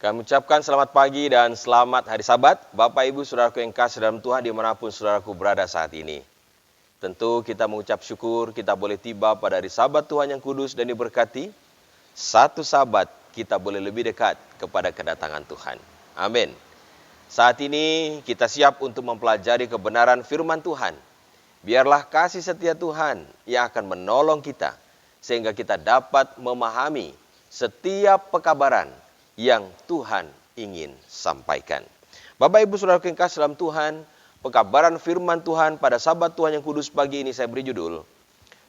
Kami ucapkan selamat pagi dan selamat hari Sabat, Bapak Ibu Saudaraku yang kasih dalam Tuhan dimanapun saudaraku berada saat ini. Tentu kita mengucap syukur kita boleh tiba pada hari Sabat Tuhan yang kudus dan diberkati. Satu Sabat kita boleh lebih dekat kepada kedatangan Tuhan. Amin. Saat ini kita siap untuk mempelajari kebenaran firman Tuhan. Biarlah kasih setia Tuhan yang akan menolong kita sehingga kita dapat memahami setiap pekabaran yang Tuhan ingin sampaikan. Bapak Ibu Saudara yang kasih dalam Tuhan, pekabaran firman Tuhan pada Sabat Tuhan yang kudus pagi ini saya beri judul,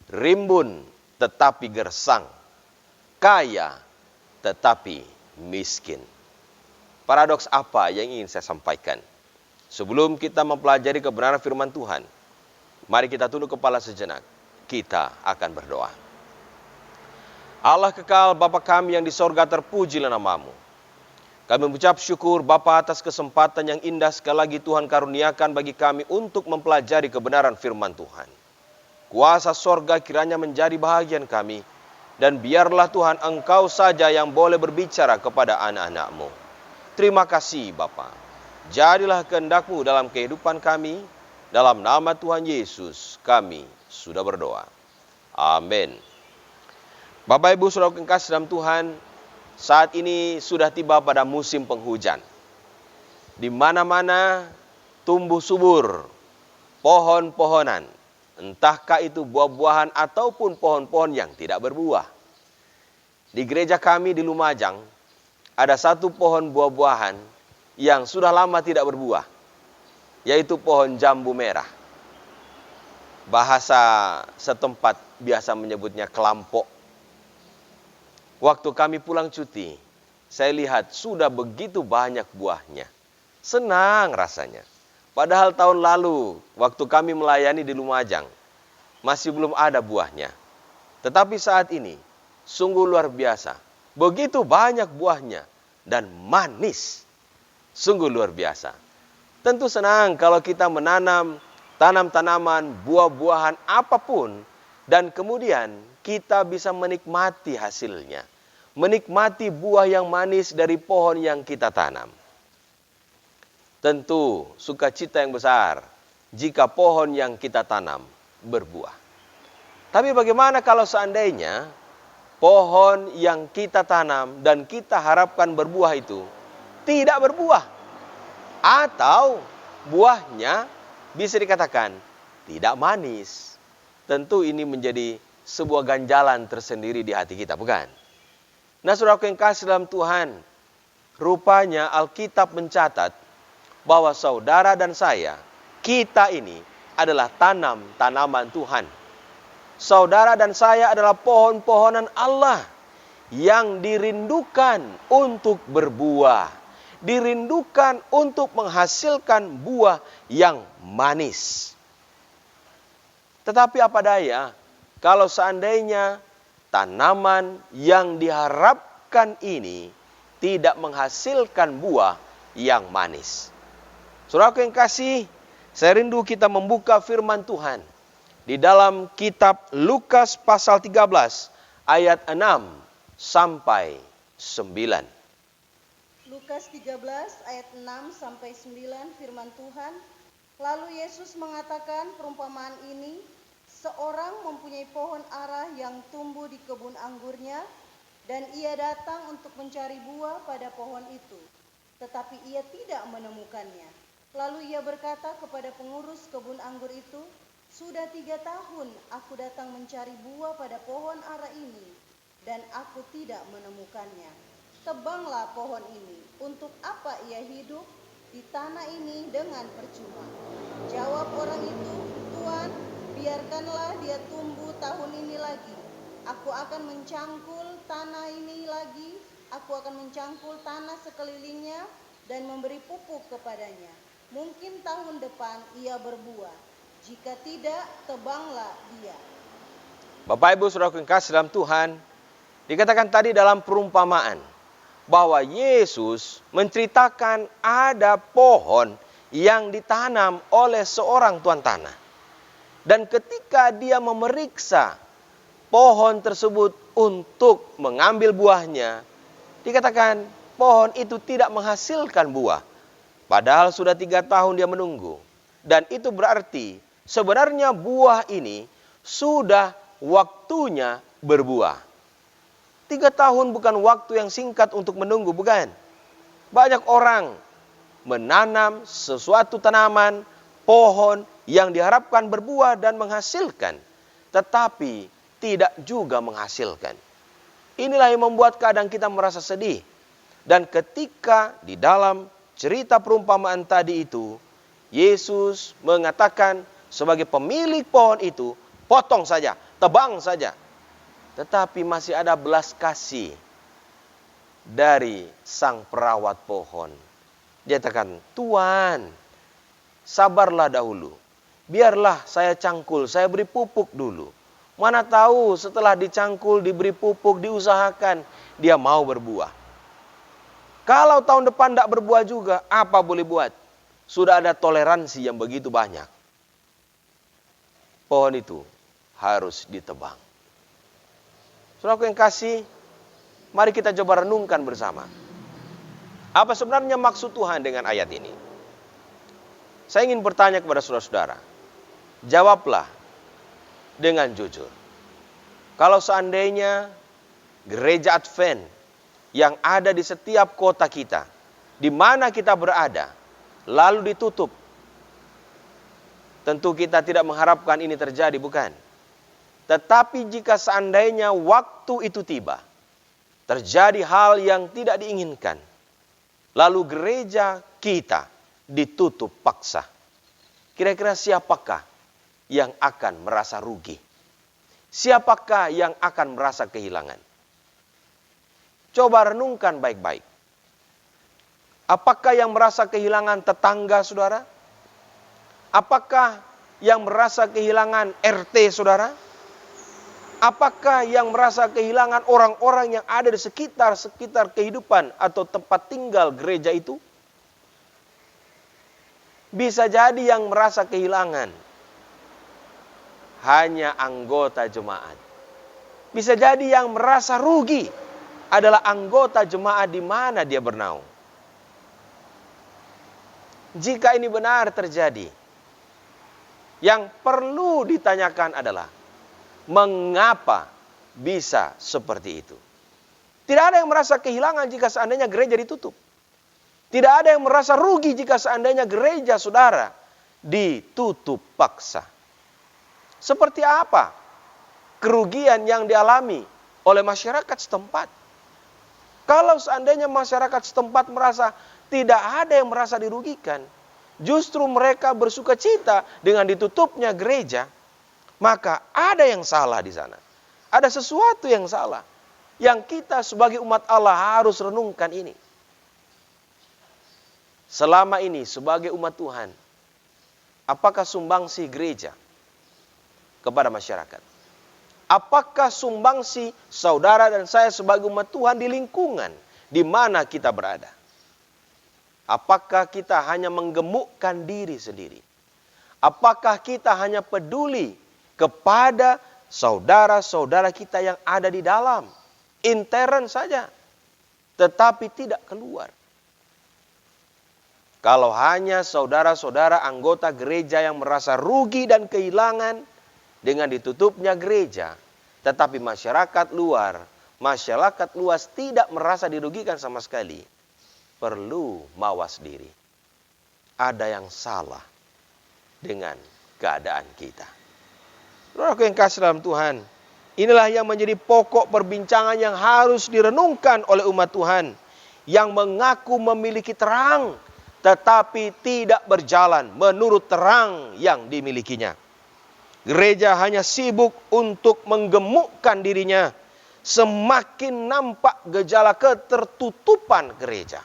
Rimbun tetapi gersang, kaya tetapi miskin. Paradoks apa yang ingin saya sampaikan? Sebelum kita mempelajari kebenaran firman Tuhan, mari kita tunduk kepala sejenak, kita akan berdoa. Allah kekal, Bapa kami yang di sorga, terpujilah namamu. Kami mengucap syukur Bapa atas kesempatan yang indah sekali lagi Tuhan karuniakan bagi kami untuk mempelajari kebenaran firman Tuhan. Kuasa sorga kiranya menjadi bahagian kami, dan biarlah Tuhan Engkau saja yang boleh berbicara kepada anak-anak-Mu. Terima kasih Bapa. Jadilah kehendak-Mu dalam kehidupan kami, dalam nama Tuhan Yesus kami sudah berdoa. Amin. Bapak Ibu Saudara yang kasih dalam Tuhan, saat ini sudah tiba pada musim penghujan. Di mana-mana tumbuh subur pohon-pohonan, entahkah itu buah-buahan ataupun pohon-pohon yang tidak berbuah. Di gereja kami di Lumajang, ada satu pohon buah-buahan yang sudah lama tidak berbuah, yaitu pohon jambu merah. Bahasa setempat biasa menyebutnya kelampok. Waktu kami pulang cuti, saya lihat sudah begitu banyak buahnya. Senang rasanya. Padahal tahun lalu, waktu kami melayani di Lumajang, masih belum ada buahnya. Tetapi saat ini, sungguh luar biasa. Begitu banyak buahnya dan manis. Sungguh luar biasa. Tentu senang kalau kita menanam tanam-tanaman, buah-buahan apapun, dan kemudian kita bisa menikmati hasilnya. Menikmati buah yang manis dari pohon yang kita tanam. Tentu sukacita yang besar jika pohon yang kita tanam berbuah. Tapi bagaimana kalau seandainya pohon yang kita tanam dan kita harapkan berbuah itu tidak berbuah? Atau buahnya bisa dikatakan tidak manis. Tentu ini menjadi sebuah ganjalan tersendiri di hati kita, bukan? Nah, saudaraku yang kasih dalam Tuhan, rupanya Alkitab mencatat bahwa saudara dan saya, kita ini adalah tanaman Tuhan. Saudara dan saya adalah pohon-pohonan Allah yang dirindukan untuk berbuah, dirindukan untuk menghasilkan buah yang manis. Tetapi apa daya, kalau seandainya tanaman yang diharapkan ini tidak menghasilkan buah yang manis. Saudaraku yang kasih, saya rindu kita membuka firman Tuhan di dalam kitab Lukas pasal 13 ayat 6 sampai 9. Lukas 13 ayat 6 sampai 9 firman Tuhan. Lalu Yesus mengatakan perumpamaan ini, seorang mempunyai pohon ara yang tumbuh di kebun anggurnya, dan ia datang untuk mencari buah pada pohon itu. Tetapi ia tidak menemukannya. Lalu ia berkata kepada pengurus kebun anggur itu, sudah 3 tahun aku datang mencari buah pada pohon ara ini, dan aku tidak menemukannya. Tebanglah pohon ini. Untuk apa ia hidup di tanah ini dengan percuma? Jawab orang itu, Tuan, biarkanlah dia tumbuh tahun ini lagi. Aku akan mencangkul tanah ini lagi. Aku akan mencangkul tanah sekelilingnya dan memberi pupuk kepadanya. Mungkin tahun depan ia berbuah. Jika tidak, tebanglah dia. Bapak Ibu Saudara yang kasih dalam Tuhan, dikatakan tadi dalam perumpamaan bahwa Yesus menceritakan ada pohon yang ditanam oleh seorang tuan tanah. Dan ketika dia memeriksa pohon tersebut untuk mengambil buahnya, dikatakan pohon itu tidak menghasilkan buah. Padahal sudah 3 tahun dia menunggu. Dan itu berarti sebenarnya buah ini sudah waktunya berbuah. 3 tahun bukan waktu yang singkat untuk menunggu, bukan? Banyak orang menanam sesuatu tanaman, pohon yang diharapkan berbuah dan menghasilkan, tetapi tidak juga menghasilkan. Inilah yang membuat kadang kita merasa sedih. Dan ketika di dalam cerita perumpamaan tadi itu, Yesus mengatakan sebagai pemilik pohon itu, potong saja, tebang saja. Tetapi masih ada belas kasih dari sang perawat pohon. Dia katakan, Tuan, sabarlah dahulu. Biarlah saya cangkul, saya beri pupuk dulu. Mana tahu setelah dicangkul, diberi pupuk, diusahakan, dia mau berbuah. Kalau tahun depan tidak berbuah juga, apa boleh buat? Sudah ada toleransi yang begitu banyak. Pohon itu harus ditebang. Saudaraku yang kasih, mari kita coba renungkan bersama. Apa sebenarnya maksud Tuhan dengan ayat ini? Saya ingin bertanya kepada saudara-saudara. Jawablah dengan jujur. Kalau seandainya gereja Advent yang ada di setiap kota kita, di mana kita berada, lalu ditutup, tentu kita tidak mengharapkan ini terjadi, bukan? Tetapi jika seandainya waktu itu tiba, terjadi hal yang tidak diinginkan, lalu gereja kita ditutup paksa, kira-kira siapakah yang akan merasa rugi? Siapakah yang akan merasa kehilangan? Coba renungkan baik-baik. Apakah yang merasa kehilangan tetangga saudara? Apakah yang merasa kehilangan RT saudara? Apakah yang merasa kehilangan orang-orang yang ada di sekitar kehidupan atau tempat tinggal gereja itu? Bisa jadi yang merasa kehilangan hanya anggota jemaat. Bisa jadi yang merasa rugi adalah anggota jemaat di mana dia bernaung. Jika ini benar terjadi, yang perlu ditanyakan adalah mengapa bisa seperti itu? Tidak ada yang merasa kehilangan jika seandainya gereja ditutup. Tidak ada yang merasa rugi jika seandainya gereja saudara ditutup paksa. Seperti apa kerugian yang dialami oleh masyarakat setempat? Kalau seandainya masyarakat setempat merasa tidak ada yang merasa dirugikan, justru mereka bersuka cita dengan ditutupnya gereja, maka ada yang salah di sana. Ada sesuatu yang salah yang kita sebagai umat Allah harus renungkan ini. Selama ini sebagai umat Tuhan, apakah sumbangsi gereja kepada masyarakat? Apakah sumbangsi saudara dan saya sebagai umat Tuhan di lingkungan di mana kita berada? Apakah kita hanya menggemukkan diri sendiri? Apakah kita hanya peduli kepada saudara-saudara kita yang ada di dalam, intern saja, tetapi tidak keluar? Kalau hanya saudara-saudara anggota gereja yang merasa rugi dan kehilangan dengan ditutupnya gereja, tetapi masyarakat luas tidak merasa dirugikan sama sekali, perlu mawas diri. Ada yang salah dengan keadaan kita. Saudaraku yang kasih dalam Tuhan, inilah yang menjadi pokok perbincangan yang harus direnungkan oleh umat Tuhan yang mengaku memiliki terang, tetapi tidak berjalan menurut terang yang dimilikinya. Gereja hanya sibuk untuk menggemukkan dirinya, semakin nampak gejala ketertutupan gereja.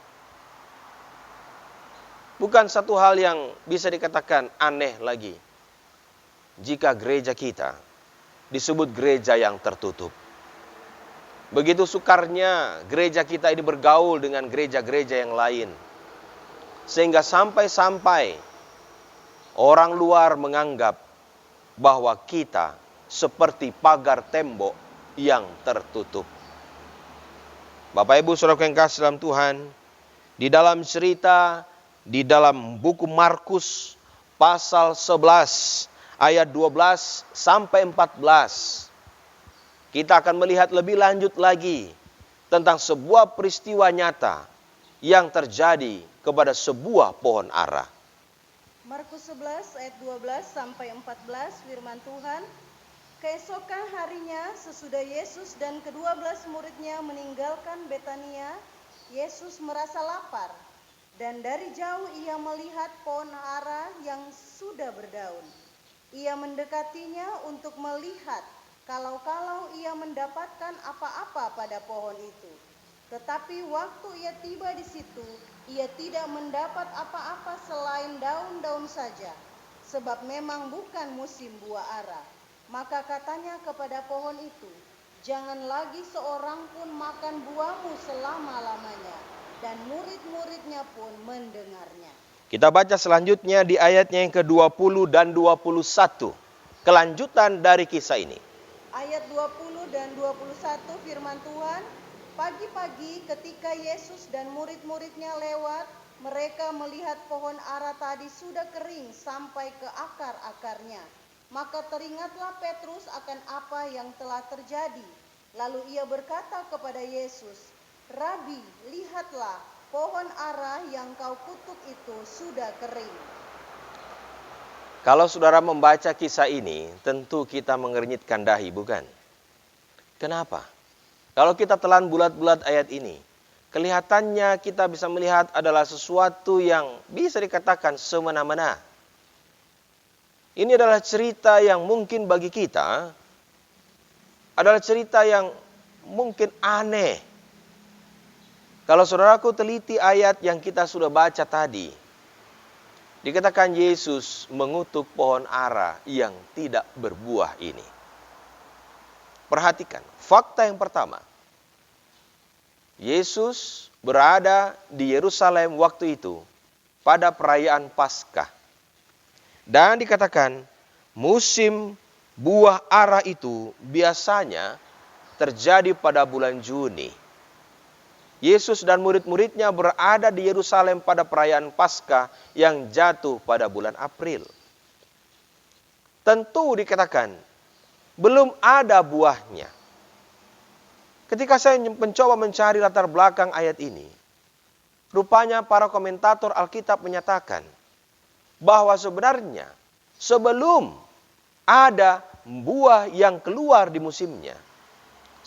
Bukan satu hal yang bisa dikatakan aneh lagi jika gereja kita disebut gereja yang tertutup. Begitu sukarnya gereja kita ini bergaul dengan gereja-gereja yang lain, sehingga sampai-sampai orang luar menganggap bahwa kita seperti pagar tembok yang tertutup. Bapak Ibu Saudara yang kasih dalam Tuhan, di dalam cerita di dalam buku Markus pasal 11 ayat 12 sampai 14, kita akan melihat lebih lanjut lagi tentang sebuah peristiwa nyata yang terjadi kepada sebuah pohon ara. Markus 11 ayat 12 sampai 14 firman Tuhan. Keesokan harinya sesudah Yesus dan ke-12 muridnya meninggalkan Betania, Yesus merasa lapar. Dan dari jauh ia melihat pohon ara yang sudah berdaun. Ia mendekatinya untuk melihat kalau ia mendapatkan apa-apa pada pohon itu. Tetapi waktu ia tiba di situ, ia tidak mendapat apa-apa selain daun-daun saja, sebab memang bukan musim buah ara. Maka katanya kepada pohon itu, "Jangan lagi seorang pun makan buahmu selama-lamanya." Dan murid-muridnya pun mendengarnya. Kita baca selanjutnya di ayatnya yang ke-20 dan 21. Kelanjutan dari kisah ini. Ayat 20 dan 21 firman Tuhan. Pagi-pagi ketika Yesus dan murid-muridnya lewat, mereka melihat pohon ara tadi sudah kering sampai ke akar-akarnya. Maka teringatlah Petrus akan apa yang telah terjadi. Lalu ia berkata kepada Yesus, "Rabi, lihatlah, pohon ara yang kau kutuk itu sudah kering." Kalau saudara membaca kisah ini, tentu kita mengernyitkan dahi, bukan? Kenapa? Kalau kita telan bulat-bulat ayat ini, kelihatannya kita bisa melihat adalah sesuatu yang bisa dikatakan semena-mena. Ini adalah cerita yang mungkin bagi kita adalah cerita yang mungkin aneh. Kalau saudaraku teliti ayat yang kita sudah baca tadi, dikatakan Yesus mengutuk pohon ara yang tidak berbuah ini. Perhatikan, fakta yang pertama. Yesus berada di Yerusalem waktu itu pada perayaan Paskah. Dan dikatakan musim buah ara itu biasanya terjadi pada bulan Juni. Yesus dan murid-muridnya berada di Yerusalem pada perayaan Paskah yang jatuh pada bulan April. Tentu dikatakan belum ada buahnya. Ketika saya mencoba mencari latar belakang ayat ini, rupanya para komentator Alkitab menyatakan bahwa sebenarnya sebelum ada buah yang keluar di musimnya,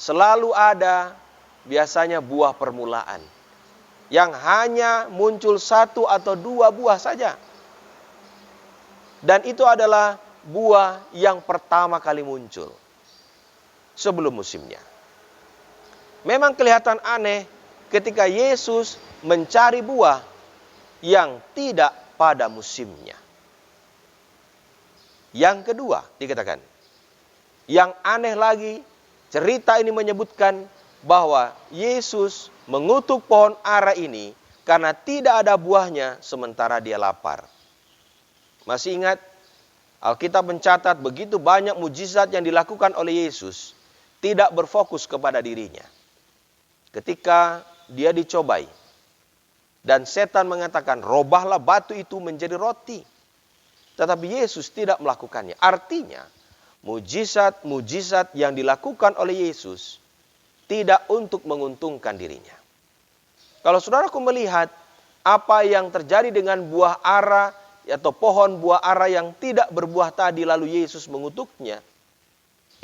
selalu ada biasanya buah permulaan yang hanya muncul 1 atau 2 buah saja. Dan itu adalah buah yang pertama kali muncul sebelum musimnya. Memang kelihatan aneh ketika Yesus mencari buah yang tidak pada musimnya. Yang kedua dikatakan, yang aneh lagi, cerita ini menyebutkan bahwa Yesus mengutuk pohon ara ini karena tidak ada buahnya sementara dia lapar. Masih ingat, Alkitab mencatat begitu banyak mujizat yang dilakukan oleh Yesus tidak berfokus kepada dirinya. Ketika dia dicobai dan setan mengatakan, "Robahlah batu itu menjadi roti." Tetapi Yesus tidak melakukannya. Artinya, mujizat-mujizat yang dilakukan oleh Yesus tidak untuk menguntungkan dirinya. Kalau saudaraku melihat apa yang terjadi dengan buah ara atau pohon buah ara yang tidak berbuah tadi lalu Yesus mengutuknya,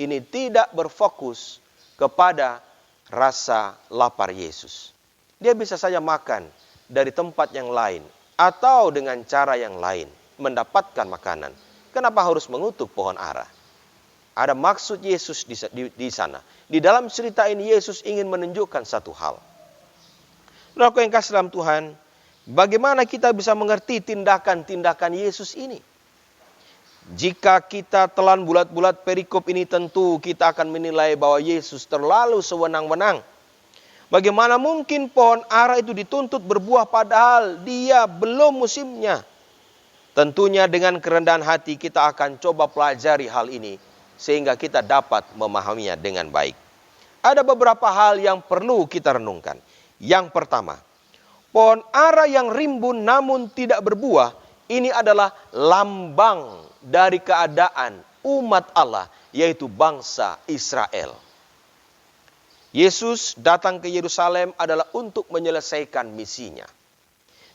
ini tidak berfokus kepada rasa lapar Yesus. Dia bisa saja makan dari tempat yang lain atau dengan cara yang lain mendapatkan makanan. Kenapa harus mengutuk pohon ara? Ada maksud Yesus di sana. Di dalam cerita ini Yesus ingin menunjukkan satu hal. Saudaraku yang kasih dalam Tuhan, bagaimana kita bisa mengerti tindakan-tindakan Yesus ini? Jika kita telan bulat-bulat perikop ini, tentu kita akan menilai bahwa Yesus terlalu sewenang-wenang. Bagaimana mungkin pohon ara itu dituntut berbuah padahal dia belum musimnya? Tentunya dengan kerendahan hati kita akan coba pelajari hal ini sehingga kita dapat memahaminya dengan baik. ada beberapa hal yang perlu kita renungkan. Yang pertama, pohon ara yang rimbun namun tidak berbuah, ini adalah lambang dari keadaan umat Allah, yaitu bangsa Israel. Yesus datang ke Yerusalem adalah untuk menyelesaikan misinya.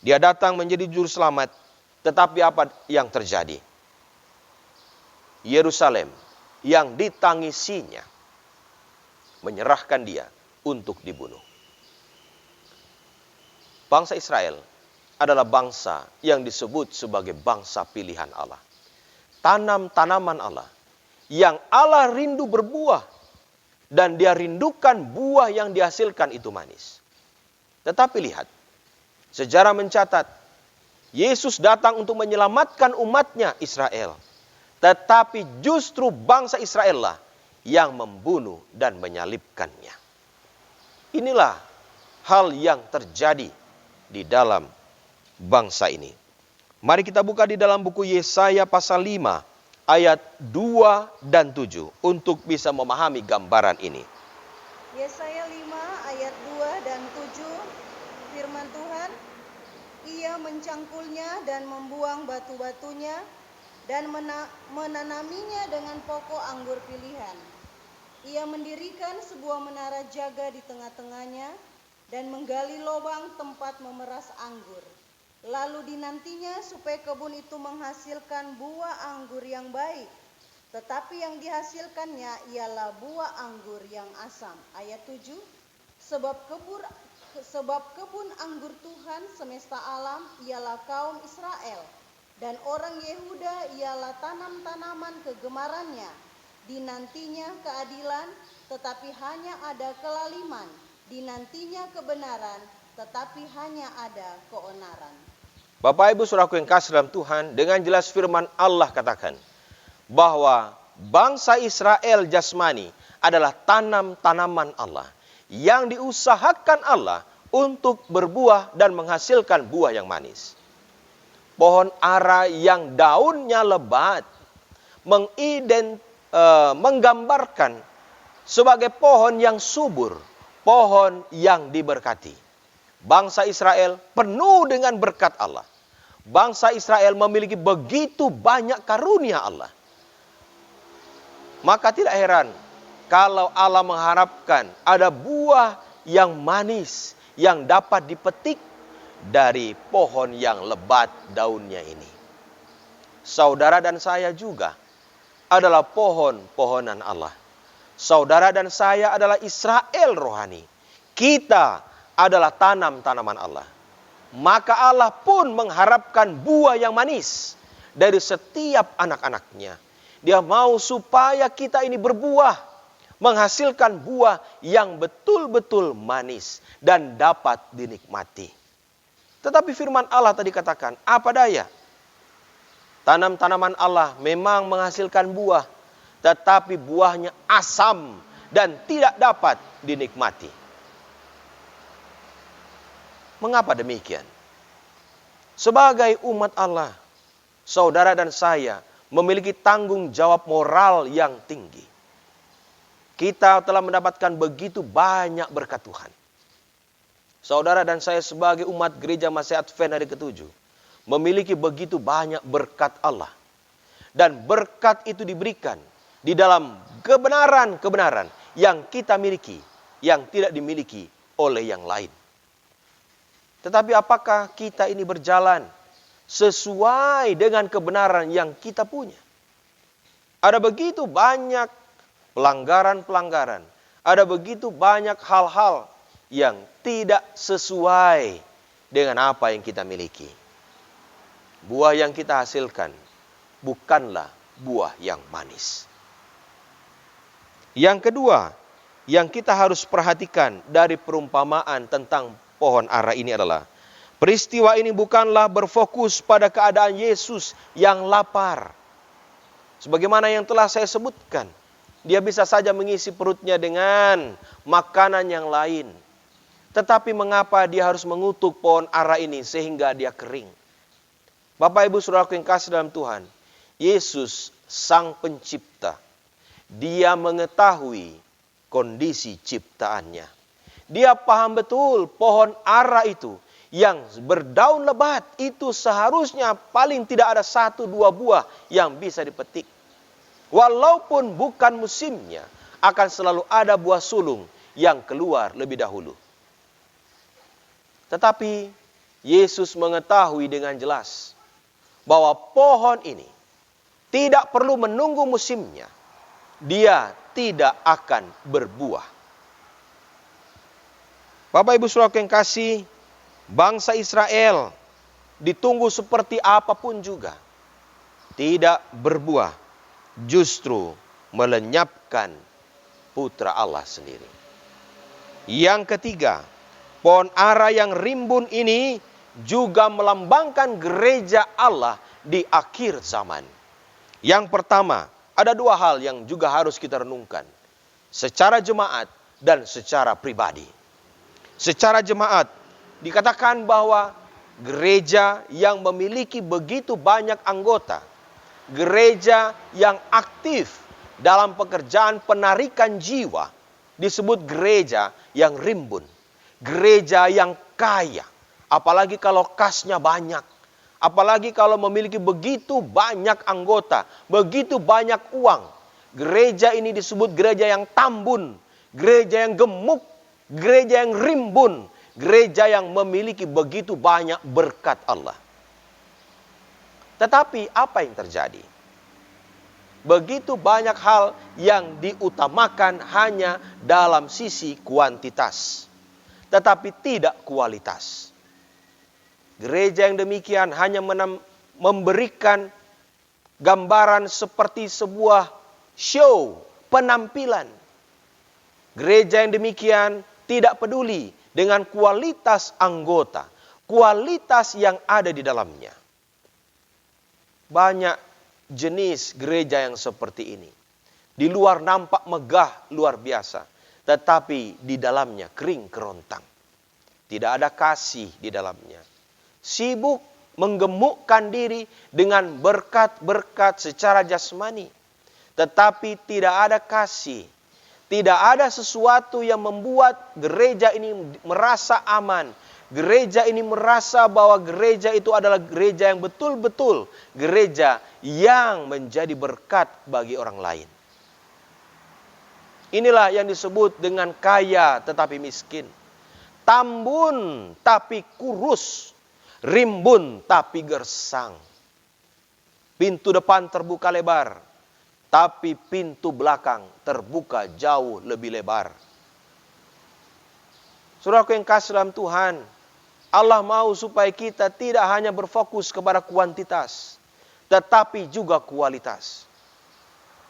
Dia datang menjadi juru selamat, tetapi apa yang terjadi? Yerusalem yang ditangisinya menyerahkan dia untuk dibunuh. Bangsa Israel adalah bangsa yang disebut sebagai bangsa pilihan Allah. Tanam-tanaman Allah yang Allah rindu berbuah, dan dia rindukan buah yang dihasilkan itu manis. Tetapi lihat, sejarah mencatat, Yesus datang untuk menyelamatkan umatnya Israel. Tetapi justru bangsa Israel lah yang membunuh dan menyalibkannya. Inilah hal yang terjadi di dalam bangsa ini. Mari kita buka di dalam buku Yesaya pasal 5 ayat 2 dan 7 untuk bisa memahami gambaran ini. Yesaya 5 ayat 2 dan 7, firman Tuhan, Ia mencangkulnya dan membuang batu-batunya dan menanaminya dengan pokok anggur pilihan. Ia mendirikan sebuah menara jaga di tengah-tengahnya dan menggali lubang tempat memeras anggur. Lalu dinantinya supaya kebun itu menghasilkan buah anggur yang baik. Tetapi yang dihasilkannya ialah buah anggur yang asam. Ayat 7, sebab kebun anggur Tuhan semesta alam ialah kaum Israel. Dan orang Yehuda ialah tanam-tanaman kegemarannya. Dinantinya keadilan, tetapi hanya ada kelaliman. Dinantinya kebenaran, tetapi hanya ada keonaran. Bapak Ibu Saudaraku yang kasih dalam Tuhan, dengan jelas firman Allah katakan bahwa bangsa Israel jasmani adalah tanam-tanaman Allah yang diusahakan Allah untuk berbuah dan menghasilkan buah yang manis. Pohon ara yang daunnya lebat menggambarkan sebagai pohon yang subur, pohon yang diberkati. Bangsa Israel penuh dengan berkat Allah. Bangsa Israel memiliki begitu banyak karunia Allah. Maka tidak heran kalau Allah mengharapkan ada buah yang manis yang dapat dipetik dari pohon yang lebat daunnya ini. Saudara dan saya juga adalah pohon-pohonan Allah. Saudara dan saya adalah Israel rohani. Kita adalah tanam-tanaman Allah. Maka Allah pun mengharapkan buah yang manis dari setiap anak-anaknya. Dia mau supaya kita ini berbuah, menghasilkan buah yang betul-betul manis dan dapat dinikmati. Tetapi firman Allah tadi katakan, apa daya? Tanam-tanaman Allah memang menghasilkan buah, tetapi buahnya asam dan tidak dapat dinikmati. Mengapa demikian? Sebagai umat Allah, saudara dan saya memiliki tanggung jawab moral yang tinggi. Kita telah mendapatkan begitu banyak berkat Tuhan. Saudara dan saya sebagai umat gereja Masih Advent hari ke-7 memiliki begitu banyak berkat Allah. Dan berkat itu diberikan di dalam kebenaran-kebenaran yang kita miliki, yang tidak dimiliki oleh yang lain. Tetapi apakah kita ini berjalan sesuai dengan kebenaran yang kita punya? Ada begitu banyak pelanggaran-pelanggaran. Ada begitu banyak hal-hal yang tidak sesuai dengan apa yang kita miliki. Buah yang kita hasilkan bukanlah buah yang manis. Yang kedua, yang kita harus perhatikan dari perumpamaan tentang pohon ara ini adalah peristiwa ini bukanlah berfokus pada keadaan Yesus yang lapar. Sebagaimana yang telah saya sebutkan, dia bisa saja mengisi perutnya dengan makanan yang lain. Tetapi mengapa dia harus mengutuk pohon ara ini sehingga dia kering? Bapak Ibu Saudaraku yang kasih dalam Tuhan, Yesus Sang Pencipta, dia mengetahui kondisi ciptaannya. Dia paham betul pohon ara itu yang berdaun lebat itu seharusnya paling tidak ada 1-2 buah yang bisa dipetik. Walaupun bukan musimnya, akan selalu ada buah sulung yang keluar lebih dahulu. Tetapi Yesus mengetahui dengan jelas bahwa pohon ini tidak perlu menunggu musimnya. Dia tidak akan berbuah. Bapak Ibu Saudara yang kasih, bangsa Israel ditunggu seperti apapun juga, tidak berbuah, justru melenyapkan putra Allah sendiri. Yang ketiga, pohon ara yang rimbun ini juga melambangkan gereja Allah di akhir zaman. Yang pertama, ada 2 hal yang juga harus kita renungkan. Secara jemaat dan secara pribadi. Secara jemaat, dikatakan bahwa gereja yang memiliki begitu banyak anggota, gereja yang aktif dalam pekerjaan penarikan jiwa, disebut gereja yang rimbun, gereja yang kaya. Apalagi kalau kasnya banyak, apalagi kalau memiliki begitu banyak anggota, begitu banyak uang. Gereja ini disebut gereja yang tambun, gereja yang gemuk, gereja yang rimbun, gereja yang memiliki begitu banyak berkat Allah. Tetapi apa yang terjadi? Begitu banyak hal yang diutamakan hanya dalam sisi kuantitas, tetapi tidak kualitas. Gereja yang demikian hanya memberikan gambaran seperti sebuah show, penampilan. Gereja yang demikian tidak peduli dengan kualitas anggota, kualitas yang ada di dalamnya. Banyak jenis gereja yang seperti ini. Di luar nampak megah luar biasa, tetapi di dalamnya kering kerontang. Tidak ada kasih di dalamnya. Sibuk menggemukkan diri dengan berkat-berkat secara jasmani, tetapi tidak ada kasih. Tidak ada sesuatu yang membuat gereja ini merasa aman. Gereja ini merasa bahwa gereja itu adalah gereja yang betul-betul gereja yang menjadi berkat bagi orang lain. Inilah yang disebut dengan kaya tetapi miskin. Tambun tapi kurus. Rimbun tapi gersang. Pintu depan terbuka lebar, tapi pintu belakang terbuka jauh lebih lebar. Saudaraku yang kasih dalam Tuhan, Allah mau supaya kita tidak hanya berfokus kepada kuantitas, tetapi juga kualitas.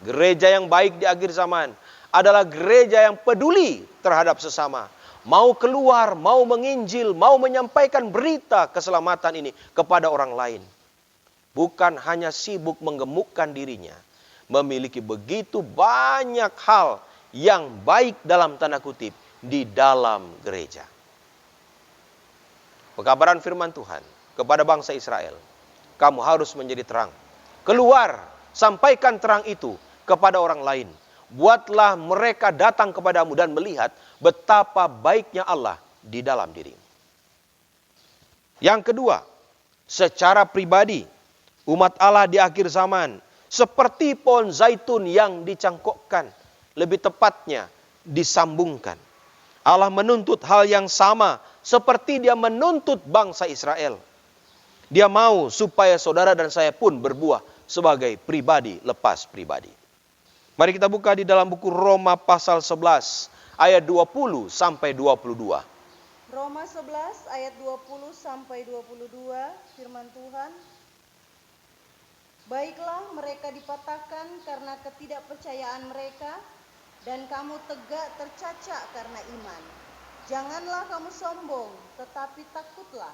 Gereja yang baik di akhir zaman adalah gereja yang peduli terhadap sesama. Mau keluar, mau menginjil, mau menyampaikan berita keselamatan ini kepada orang lain. Bukan hanya sibuk menggemukkan dirinya. Memiliki begitu banyak hal yang baik dalam tanda kutip di dalam gereja. Pekabaran firman Tuhan kepada bangsa Israel. Kamu harus menjadi terang. Keluar, sampaikan terang itu kepada orang lain. Buatlah mereka datang kepadamu dan melihat betapa baiknya Allah di dalam dirimu. Yang kedua, secara pribadi, umat Allah di akhir zaman seperti pohon zaitun yang dicangkokkan, lebih tepatnya disambungkan. Allah menuntut hal yang sama seperti Dia menuntut bangsa Israel. Dia mau supaya saudara dan saya pun berbuah sebagai pribadi lepas pribadi. Mari kita buka di dalam buku Roma pasal 11 ayat 20 sampai 22. Roma 11 ayat 20 sampai 22 firman Tuhan. Baiklah mereka dipatahkan karena ketidakpercayaan mereka, dan kamu tegak tercacak karena iman. Janganlah kamu sombong, tetapi takutlah.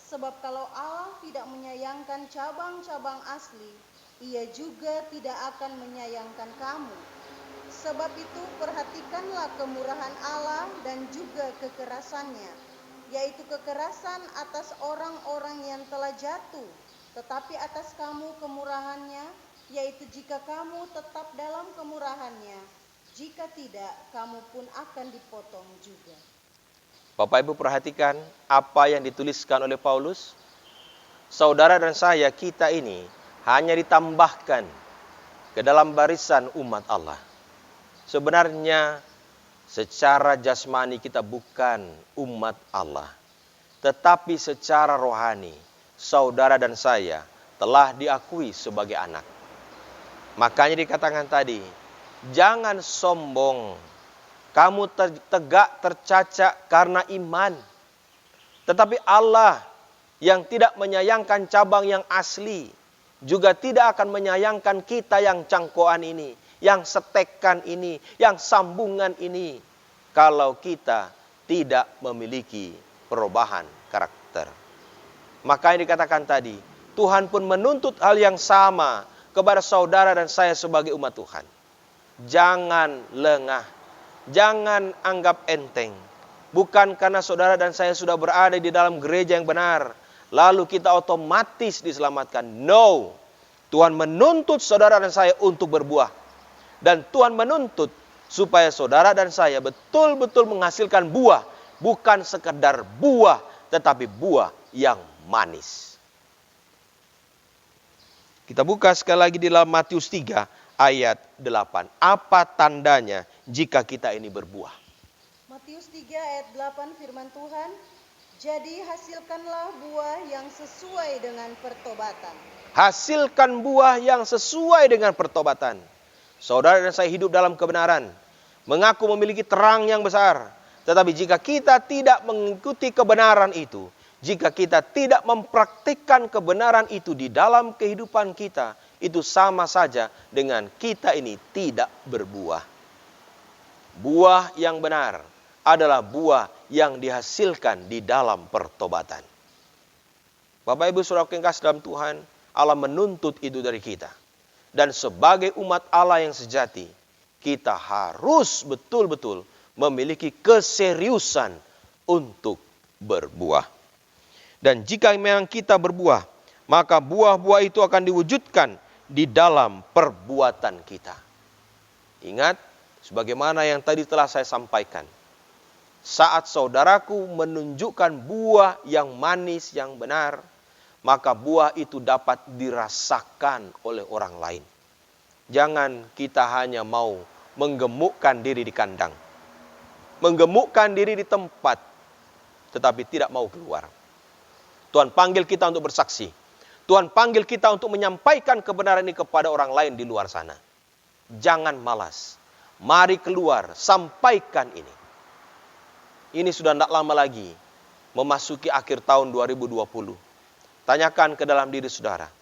Sebab kalau Allah tidak menyayangkan cabang-cabang asli, Ia juga tidak akan menyayangkan kamu. Sebab itu perhatikanlah kemurahan Allah dan juga kekerasannya, yaitu kekerasan atas orang-orang yang telah jatuh, tetapi atas kamu kemurahannya, yaitu jika kamu tetap dalam kemurahannya, Jika tidak, kamu pun akan dipotong juga. Bapak Ibu perhatikan apa yang dituliskan oleh Paulus. Saudara dan saya, kita ini hanya ditambahkan ke dalam barisan umat Allah. Sebenarnya secara jasmani kita bukan umat Allah. Tetapi secara rohani, saudara dan saya telah diakui sebagai anak. Makanya dikatakan tadi, jangan sombong. Kamu tegak tercaca karena iman. Tetapi Allah yang tidak menyayangkan cabang yang asli, juga tidak akan menyayangkan kita yang cangkoan ini, yang setekan ini, yang sambungan ini, kalau kita tidak memiliki perubahan karakter. Makanya dikatakan tadi, Tuhan pun menuntut hal yang sama kepada saudara dan saya sebagai umat Tuhan. Jangan lengah, jangan anggap enteng. Bukan karena saudara dan saya sudah berada di dalam gereja yang benar, lalu kita otomatis diselamatkan. No, Tuhan menuntut saudara dan saya untuk berbuah. Dan Tuhan menuntut supaya saudara dan saya betul-betul menghasilkan buah. Bukan sekedar buah, tetapi buah yang manis. Kita buka sekali lagi di dalam Matius 3 ayat 8. Apa tandanya jika kita ini berbuah? Matius 3 ayat 8 firman Tuhan, jadi hasilkanlah buah yang sesuai dengan pertobatan. Hasilkan buah yang sesuai dengan pertobatan. Saudara dan saya hidup dalam kebenaran, mengaku memiliki terang yang besar. Tetapi jika kita tidak mengikuti kebenaran itu, jika kita tidak mempraktikkan kebenaran itu di dalam kehidupan kita, itu sama saja dengan kita ini tidak berbuah. Buah yang benar adalah buah yang dihasilkan di dalam pertobatan. Bapak Ibu Saudara yang kasih dalam Tuhan, Allah menuntut itu dari kita. Dan sebagai umat Allah yang sejati, kita harus betul-betul memiliki keseriusan untuk berbuah. Dan jika memang kita berbuah, maka buah-buah itu akan diwujudkan di dalam perbuatan kita. Ingat, sebagaimana yang tadi telah saya sampaikan, saat saudaraku menunjukkan buah yang manis, yang benar, maka buah itu dapat dirasakan oleh orang lain. Jangan kita hanya mau menggemukkan diri di kandang, menggemukkan diri di tempat, tetapi tidak mau keluar. Tuhan panggil kita untuk bersaksi. Tuhan panggil kita untuk menyampaikan kebenaran ini kepada orang lain di luar sana. Jangan malas. Mari keluar, sampaikan ini. Ini sudah tidak lama lagi memasuki akhir tahun 2020. Tanyakan ke dalam diri saudara,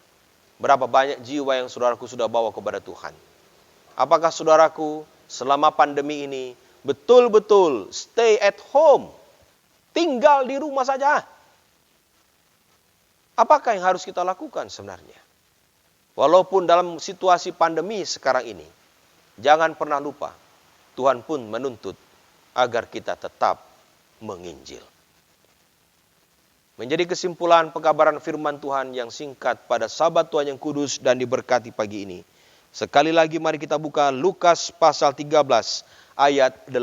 berapa banyak jiwa yang saudaraku sudah bawa kepada Tuhan? Apakah saudaraku selama pandemi ini betul-betul stay at home, tinggal di rumah saja? Apakah yang harus kita lakukan sebenarnya? Walaupun dalam situasi pandemi sekarang ini, jangan pernah lupa, Tuhan pun menuntut agar kita tetap menginjil. Menjadi kesimpulan pekabaran firman Tuhan yang singkat pada Sabat Tuhan yang kudus dan diberkati pagi ini. Sekali lagi mari kita buka Lukas pasal 13 ayat 8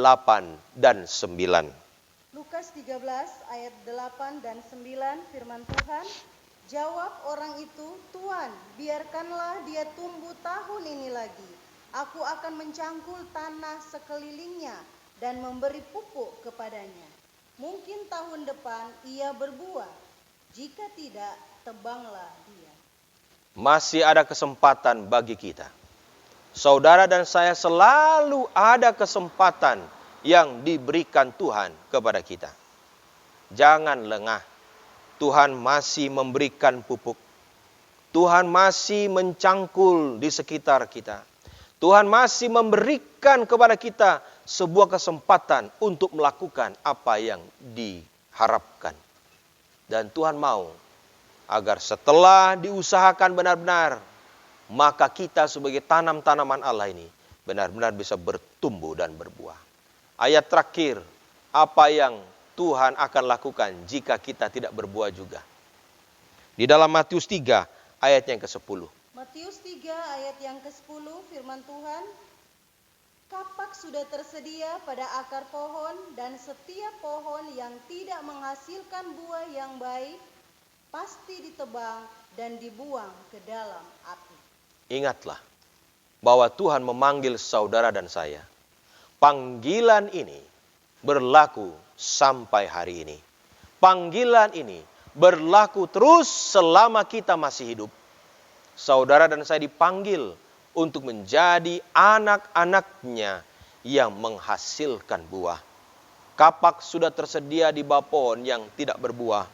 dan 9. Lukas 13 ayat 8 dan 9 firman Tuhan. Jawab orang itu, Tuhan, biarkanlah dia tumbuh tahun ini lagi. Aku akan mencangkul tanah sekelilingnya dan memberi pupuk kepadanya. Mungkin tahun depan ia berbuah. Jika tidak, tebanglah dia. Masih ada kesempatan bagi kita. Saudara dan saya selalu ada kesempatan yang diberikan Tuhan kepada kita. Jangan lengah. Tuhan masih memberikan pupuk. Tuhan masih mencangkul di sekitar kita. Tuhan masih memberikan kepada kita sebuah kesempatan untuk melakukan apa yang diharapkan. Dan Tuhan mau agar setelah diusahakan benar-benar, maka kita sebagai tanam-tanaman Allah ini benar-benar bisa bertumbuh dan berbuah. Ayat terakhir, apa yang Tuhan akan lakukan jika kita tidak berbuah juga. Di dalam Matius 3 ayat yang ke-10. Matius 3 ayat yang ke-10 firman Tuhan. Kapak sudah tersedia pada akar pohon, dan setiap pohon yang tidak menghasilkan buah yang baik pasti ditebang dan dibuang ke dalam api. Ingatlah bahwa Tuhan memanggil saudara dan saya. Panggilan ini berlaku sampai hari ini. Panggilan ini berlaku terus selama kita masih hidup. Saudara dan saya dipanggil untuk menjadi anak-anaknya yang menghasilkan buah. Kapak sudah tersedia di bawah pohon yang tidak berbuah.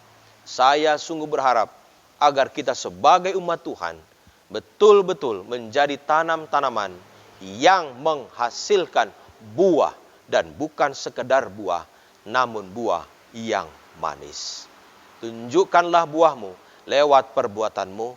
Saya sungguh berharap agar kita sebagai umat Tuhan betul-betul menjadi tanam-tanaman yang menghasilkan buah, dan bukan sekedar buah, namun buah yang manis. Tunjukkanlah buahmu lewat perbuatanmu,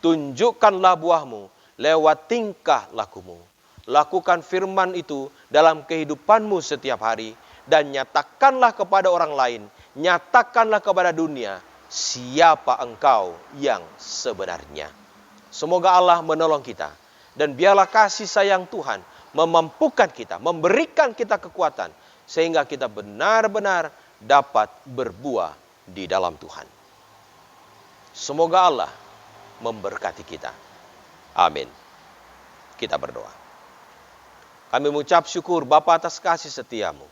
tunjukkanlah buahmu lewat tingkah lakumu. Lakukan firman itu dalam kehidupanmu setiap hari, dan nyatakanlah kepada orang lain, nyatakanlah kepada dunia siapa engkau yang sebenarnya. Semoga Allah menolong kita, dan biarlah kasih sayang Tuhan memampukan kita, memberikan kita kekuatan, sehingga kita benar-benar dapat berbuah di dalam Tuhan. Semoga Allah memberkati kita. Amin. Kita berdoa. Kami mengucap syukur Bapa atas kasih setiamu.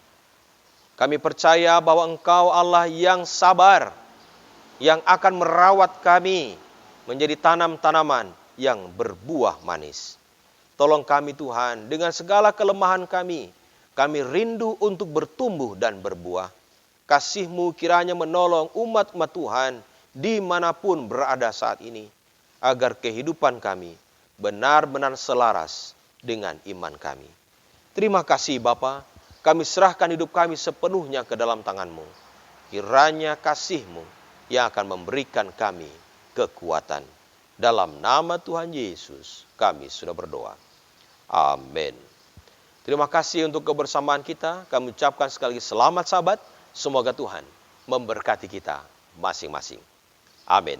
Kami percaya bahwa Engkau Allah yang sabar, yang akan merawat kami menjadi tanam-tanaman yang berbuah manis. Tolong kami Tuhan, dengan segala kelemahan kami rindu untuk bertumbuh dan berbuah. Kasih-Mu kiranya menolong umat-umat Tuhan dimanapun berada saat ini, agar kehidupan kami benar-benar selaras dengan iman kami. Terima kasih Bapa, kami serahkan hidup kami sepenuhnya ke dalam tangan-Mu. Kiranya kasih-Mu yang akan memberikan kami kekuatan. Dalam nama Tuhan Yesus kami sudah berdoa. Amin. Terima kasih untuk kebersamaan kita. Kami ucapkan sekali lagi selamat sahabat. Semoga Tuhan memberkati kita masing-masing. Amin.